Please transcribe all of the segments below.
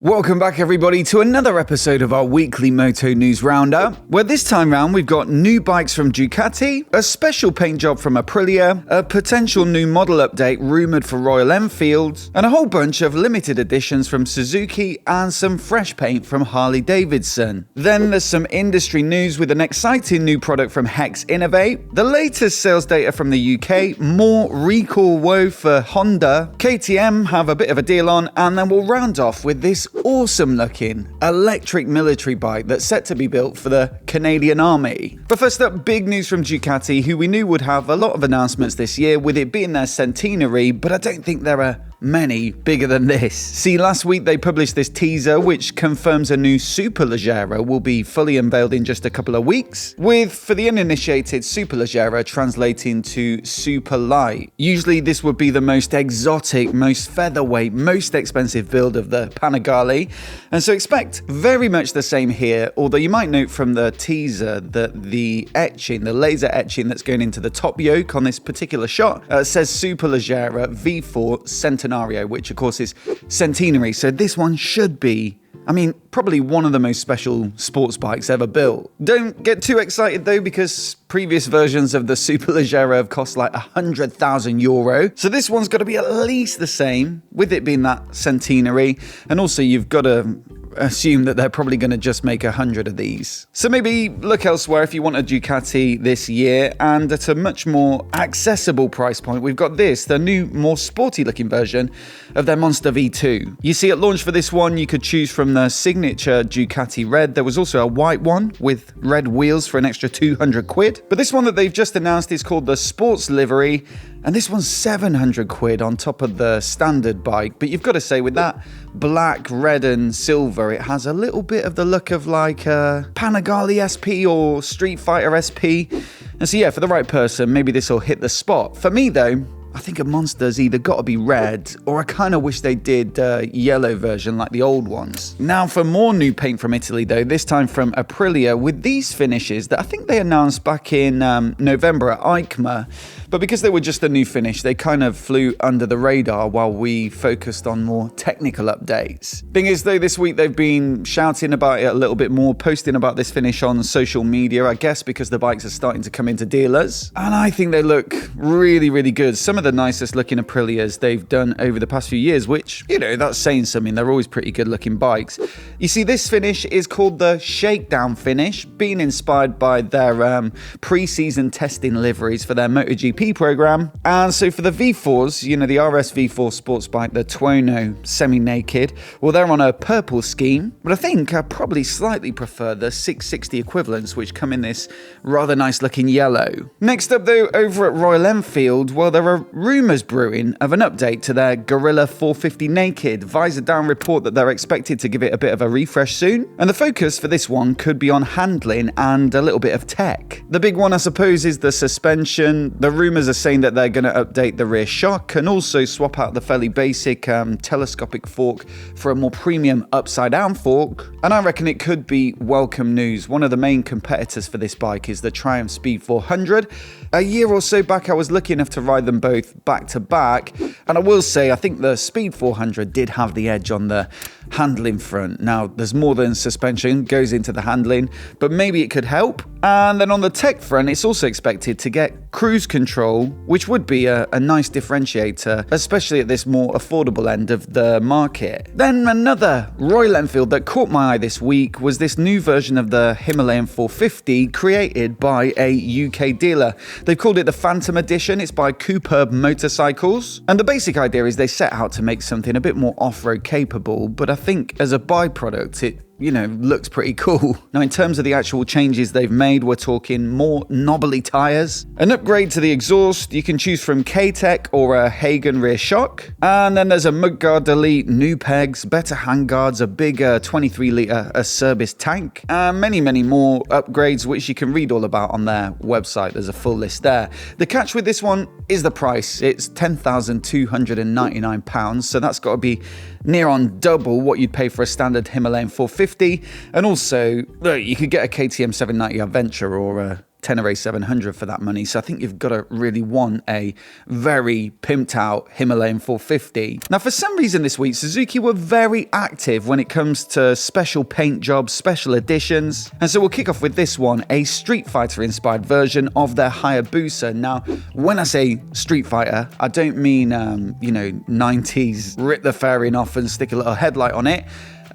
Welcome back everybody to another episode of our weekly Moto News Roundup, where this time round we've got new bikes from Ducati, a special paint job from Aprilia, a potential new model update rumoured for Royal Enfield, and a whole bunch of limited editions from Suzuki and some fresh paint from Harley Davidson. Then there's some industry news with an exciting new product from HEX Innovate, the latest sales data from the UK, more recall woe for Honda, KTM have a bit of a deal on, and then we'll round off with this awesome looking electric military bike that's set to be built for the Canadian Army. But first up, big news from Ducati, who we knew would have a lot of announcements this year with it being their centenary, but I don't think there are many bigger than this. See, last week they published this teaser which confirms a new Superleggera will be fully unveiled in just a couple of weeks, with, for the uninitiated, Superleggera translating to super light. Usually this would be the most exotic, most featherweight, most expensive build of the Panigale, and so expect very much the same here, although you might note from the teaser that the etching, the laser etching that's going into the top yoke on this particular shot says Superleggera V4 Centenario, which of course is centenary, so this one should be, probably one of the most special sports bikes ever built. Don't get too excited though, because previous versions of the Superleggera have cost like €100,000. So this one's got to be at least the same, with it being that centenary. And also you've got to assume that they're probably going to just make 100 of these. So maybe look elsewhere if you want a Ducati this year, and at a much more accessible price point, we've got this, the new, more sporty looking version of their Monster V2. You see, at launch for this one, you could choose from the signature Ducati red. There was also a white one with red wheels for an extra 200 quid. But this one that they've just announced is called the Sports Livery, and this one's 700 quid on top of the standard bike. But you've got to say, with that black, red and silver, it has a little bit of the look of like a Panigale SP or Street Fighter SP. And so yeah, for the right person, maybe this will hit the spot. For me though, I think a Monster's either got to be red, or I kind of wish they did a yellow version like the old ones. Now for more new paint from Italy though, this time from Aprilia, with these finishes that I think they announced back in November at EICMA. But because they were just a new finish, they kind of flew under the radar while we focused on more technical updates. Thing is though, this week they've been shouting about it a little bit more, posting about this finish on social media, I guess because the bikes are starting to come into dealers. And I think they look really, really good. Some of the nicest looking Aprilias they've done over the past few years, which, that's saying something. They're always pretty good looking bikes. You see, this finish is called the Shakedown finish, being inspired by their pre-season testing liveries for their MotoGP program. And so for the V4s, the RS V4 sports bike, the Tuono semi-naked, well, they're on a purple scheme, but I think I probably slightly prefer the 660 equivalents, which come in this rather nice looking yellow. Next up though, over at Royal Enfield, well, there are rumours brewing of an update to their Guerrilla 450 naked. Visor Down report that they're expected to give it a bit of a refresh soon, and the focus for this one could be on handling and a little bit of tech. The big one, I suppose, is the suspension. The rumours are saying that they're going to update the rear shock and also swap out the fairly basic telescopic fork for a more premium upside down fork, and I reckon it could be welcome news. One of the main competitors for this bike is the Triumph Speed 400. A year or so back I was lucky enough to ride them both back to back, and I will say I think the Speed 400 did have the edge on the handling front. Now there's more than suspension goes into the handling, but maybe it could help. And then on the tech front, it's also expected to get cruise control, which would be a nice differentiator, especially at this more affordable end of the market. Then another Royal Enfield that caught my eye this week was this new version of the Himalayan 450 created by a UK dealer. They've called it the Phantom Edition. It's by Cooperb Motorcycles, and the basic idea is they set out to make something a bit more off-road capable, but I think as a byproduct it looks pretty cool. Now, in terms of the actual changes they've made, we're talking more knobbly tyres, an upgrade to the exhaust. You can choose from K-Tech or a Hagen rear shock. And then there's a Mudguard Delete, new pegs, better handguards, a bigger 23-litre Acerbis tank, and many, many more upgrades, which you can read all about on their website. There's a full list there. The catch with this one is the price. It's £10,299, so that's got to be near on double what you'd pay for a standard Himalayan 450. And also, look, you could get a KTM 790 Adventure or a Tenere 700 for that money. So I think you've got to really want a very pimped out Himalayan 450. Now, for some reason this week, Suzuki were very active when it comes to special paint jobs, special editions. And so we'll kick off with this one, a Street Fighter inspired version of their Hayabusa. Now, when I say Street Fighter, I don't mean, 90s rip the fairing off and stick a little headlight on it.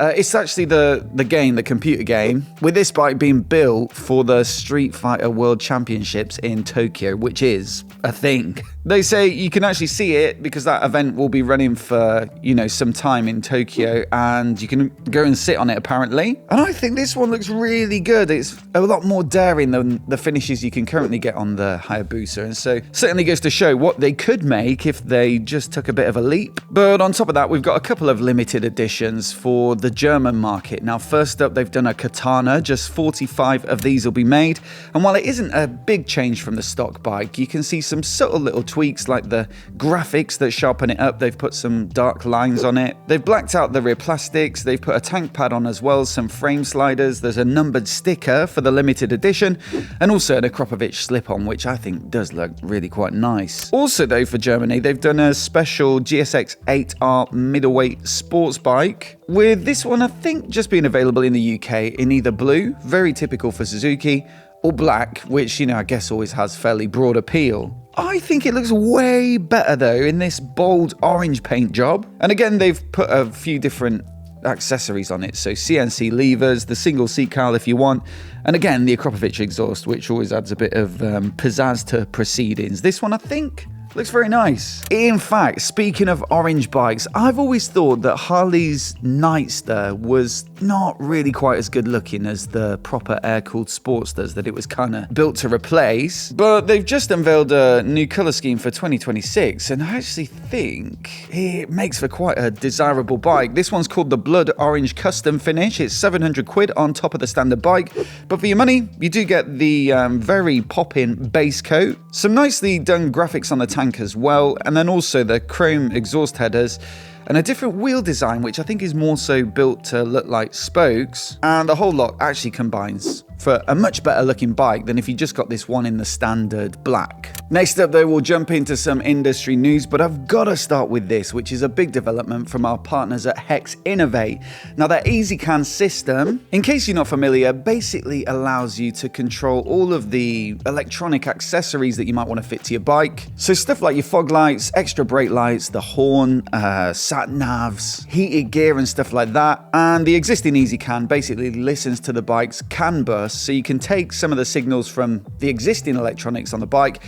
It's actually the game, the computer game, with this bike being built for the Street Fighter World Championships in Tokyo, which is a thing. They say you can actually see it because that event will be running for, some time in Tokyo, and you can go and sit on it apparently. And I think this one looks really good. It's a lot more daring than the finishes you can currently get on the Hayabusa, and so certainly goes to show what they could make if they just took a bit of a leap. But on top of that, we've got a couple of limited editions for the German market. Now, first up, they've done a Katana. Just 45 of these will be made. And while it isn't a big change from the stock bike, you can see some subtle little tweaks like the graphics that sharpen it up. They've put some dark lines on it. They've blacked out the rear plastics. They've put a tank pad on as well, some frame sliders. There's a numbered sticker for the limited edition, and also an Akropovich slip-on, which I think does look really quite nice. Also, though, for Germany, they've done a special GSX 8R middleweight sports bike, with this one, I think, just being available in the UK in either blue, very typical for Suzuki, or black, which, I guess always has fairly broad appeal. I think it looks way better, though, in this bold orange paint job. And again, they've put a few different accessories on it, so CNC levers, the single seat cowl if you want, and again, the Akropovich exhaust, which always adds a bit of pizzazz to proceedings. This one, I think, looks very nice. In fact, speaking of orange bikes, I've always thought that Harley's NIGHTSTER was not really quite as good looking as the proper air-cooled Sportsters that it was kind of built to replace. But they've just unveiled a new colour scheme for 2026, and I actually think it makes for quite a desirable bike. This one's called the Blood Orange Custom Finish. It's 700 quid on top of the standard bike, but for your money, you do get the very pop-in base coat, some nicely done graphics on the tank as well, and then also the chrome exhaust headers, and a different wheel design, which I think is more so built to look like spokes, and the whole lot actually combines for a much better looking bike than if you just got this one in the standard black. Next up, though, we'll jump into some industry news, but I've got to start with this, which is a big development from our partners at HEX Innovate. Now, their ezCAN system, in case you're not familiar, basically allows you to control all of the electronic accessories that you might want to fit to your bike. So stuff like your fog lights, extra brake lights, the horn, sat navs, heated gear and stuff like that. And the existing ezCAN basically listens to the bike's CAN burst, so you can take some of the signals from the existing electronics on the bike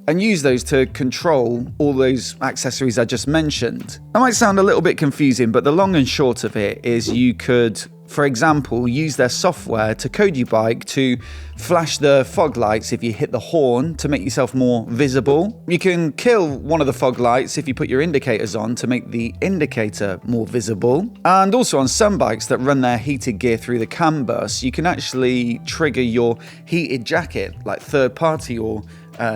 and use those to control all those accessories I just mentioned. That might sound a little bit confusing, but the long and short of it is you could, for example, use their software to code your bike to flash the fog lights if you hit the horn to make yourself more visible. You can kill one of the fog lights if you put your indicators on to make the indicator more visible. And also on some bikes that run their heated gear through the CAN bus, you can actually trigger your heated jacket, like third party, or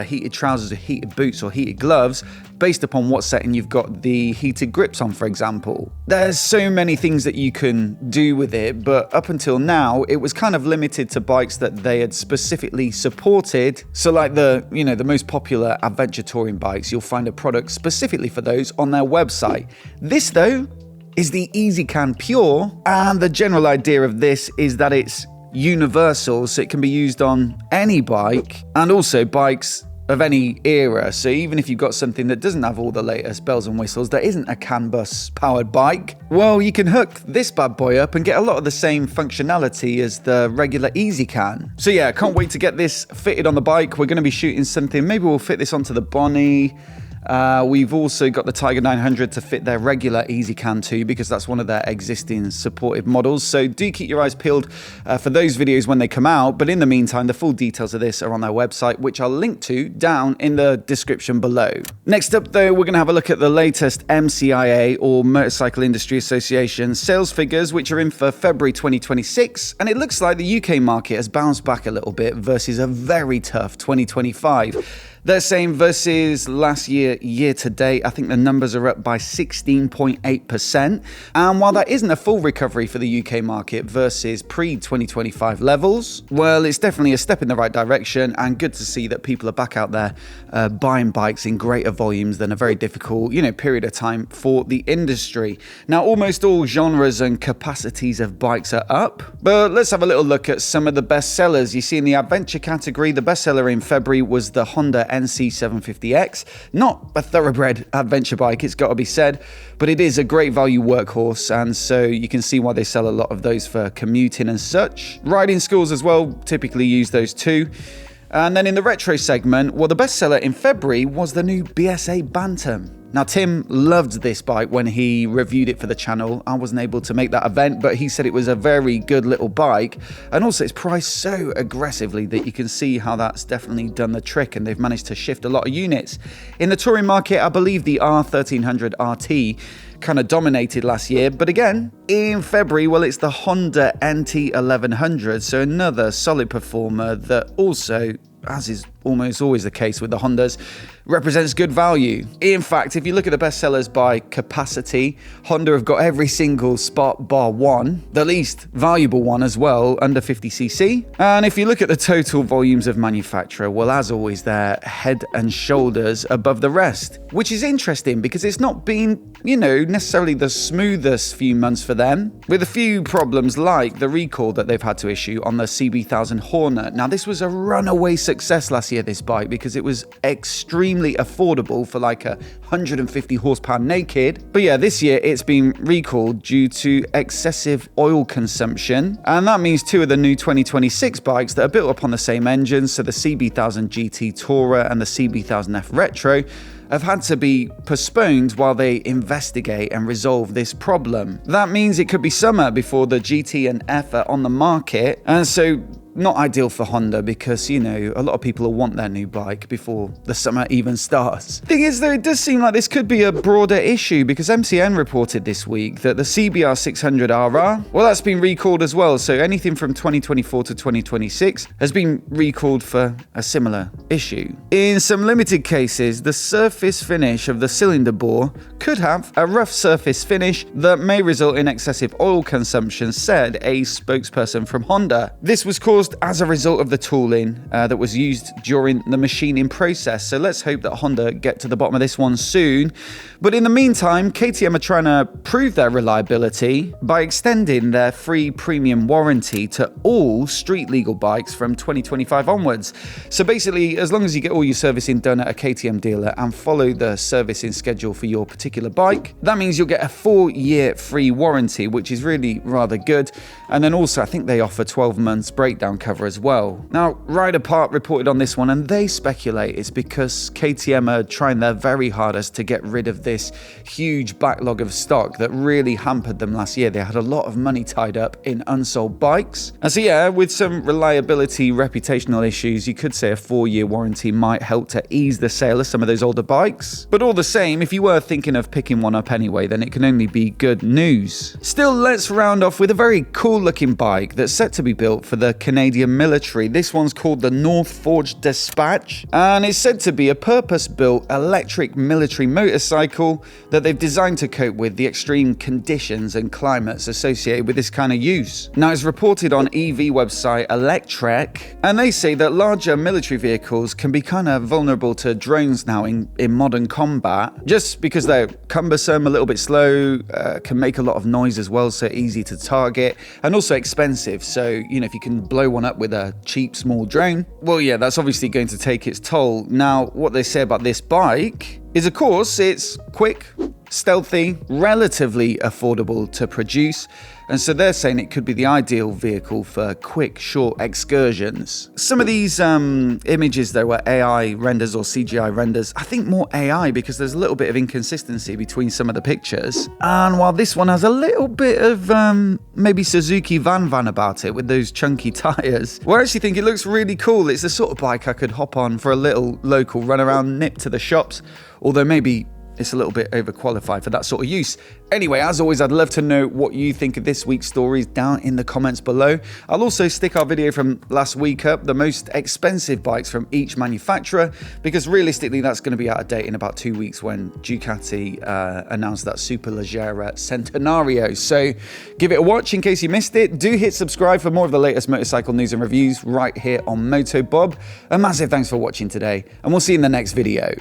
heated trousers or heated boots or heated gloves, based upon what setting you've got the heated grips on, for example. There's so many things that you can do with it, but up until now, it was kind of limited to bikes that they had specifically supported. So like the most popular adventure touring bikes, you'll find a product specifically for those on their website. This, though, is the ezCAN Pure, and the general idea of this is that it's universal, so it can be used on any bike, and also bikes of any era. So even if you've got something that doesn't have all the latest bells and whistles, that isn't a CAN bus powered bike, well, you can hook this bad boy up and get a lot of the same functionality as the regular ezCAN. So yeah, I can't wait to get this fitted on the bike. We're going to be shooting something, maybe we'll fit this onto the Bonnie. We've also got the Tiger 900 to fit their regular ezCAN too, because that's one of their existing supported models. So do keep your eyes peeled for those videos when they come out. But in the meantime, the full details of this are on their website, which I'll link to down in the description below. Next up, though, we're going to have a look at the latest MCIA, or Motorcycle Industry Association, sales figures, which are in for February 2026. And it looks like the UK market has bounced back a little bit versus a very tough 2025. They're saying versus last year, year to date, I think the numbers are up by 16.8%. And while that isn't a full recovery for the UK market versus pre-2025 levels, well, it's definitely a step in the right direction, and good to see that people are back out there buying bikes in greater volumes than a very difficult, period of time for the industry. Now, almost all genres and capacities of bikes are up, but let's have a little look at some of the best sellers. You see in the adventure category, the bestseller in February was the Honda NC750X. Not a thoroughbred adventure bike, it's got to be said, but it is a great value workhorse, and so you can see why they sell a lot of those for commuting and such. Riding schools as well typically use those too. And then in the retro segment, well, the bestseller in February was the new BSA Bantam. Now, Tim loved this bike when he reviewed it for the channel. I wasn't able to make that event, but he said it was a very good little bike. And also it's priced so aggressively that you can see how that's definitely done the trick, and they've managed to shift a lot of units. In the touring market, I believe the R1300 RT kind of dominated last year, but again, in February, well, it's the Honda NT1100, so another solid performer that also, as is almost always the case with the Hondas, represents good value. In fact, if you look at the bestsellers by capacity, Honda have got every single spot bar one, the least valuable one as well, under 50cc. And if you look at the total volumes of manufacturer, well, as always, they're head and shoulders above the rest, which is interesting because it's not been, necessarily the smoothest few months for them, with a few problems like the recall that they've had to issue on the CB1000 Hornet. Now, this was a runaway success last year, this bike, because it was extremely affordable for like 150 horsepower naked. But yeah, this year it's been recalled due to excessive oil consumption, and that means two of the new 2026 bikes that are built upon the same engine, so the CB1000 GT Tourer and the CB1000F Retro, have had to be postponed while they investigate and resolve this problem. That means it could be summer before the GT and F are on the market, and so not ideal for Honda because, a lot of people will want their new bike before the summer even starts. Thing is, though, it does seem like this could be a broader issue because MCN reported this week that the CBR 600RR, well, that's been recalled as well. So anything from 2024 to 2026 has been recalled for a similar issue. In some limited cases, the surface finish of the cylinder bore could have a rough surface finish that may result in excessive oil consumption, said a spokesperson from Honda. This was caused as a result of the tooling that was used during the machining process. So let's hope that Honda get to the bottom of this one soon. But in the meantime, KTM are trying to prove their reliability by extending their free premium warranty to all street legal bikes from 2025 onwards. So basically, as long as you get all your servicing done at a KTM dealer and follow the servicing schedule for your particular bike, that means you'll get a 4-year free warranty, which is really rather good. And then also, I think they offer 12 months breakdown cover as well. Now, Rider Park reported on this one, and they speculate it's because KTM are trying their very hardest to get rid of this huge backlog of stock that really hampered them last year. They had a lot of money tied up in unsold bikes. And so yeah, with some reliability, reputational issues, you could say a 4-year warranty might help to ease the sale of some of those older bikes. But all the same, if you were thinking of picking one up anyway, then it can only be good news. Still, let's round off with a very cool looking bike that's set to be built for the Canadian military. This one's called the NORTHFORGE Dispatch, and it's said to be a purpose-built electric military motorcycle that they've designed to cope with the extreme conditions and climates associated with this kind of use. Now, it's reported on EV website Electrek, and they say that larger military vehicles can be kind of vulnerable to drones now in modern combat, just because they're cumbersome, a little bit slow, can make a lot of noise as well, so easy to target, and also expensive. So, if you can blow one up with a cheap small drone, well, yeah, that's obviously going to take its toll. Now, what they say about this bike is, of course, it's quick, stealthy, relatively affordable to produce, and so they're saying it could be the ideal vehicle for quick, short excursions. Some of these images, though, were AI renders or CGI renders. I think more AI because there's a little bit of inconsistency between some of the pictures. And while this one has a little bit of maybe Suzuki Van about it with those chunky tires, well, I actually think it looks really cool. It's the sort of bike I could hop on for a little local run around, nip to the shops, although maybe it's a little bit overqualified for that sort of use. Anyway, as always, I'd love to know what you think of this week's stories down in the comments below. I'll also stick our video from last week up, the most expensive bikes from each manufacturer, because realistically that's going to be out of date in about 2 weeks when Ducati announced that Superleggera Centenario. So give it a watch in case you missed it. Do hit subscribe for more of the latest motorcycle news and reviews right here on MOTOBOB. A massive thanks for watching today, and we'll see you in the next video.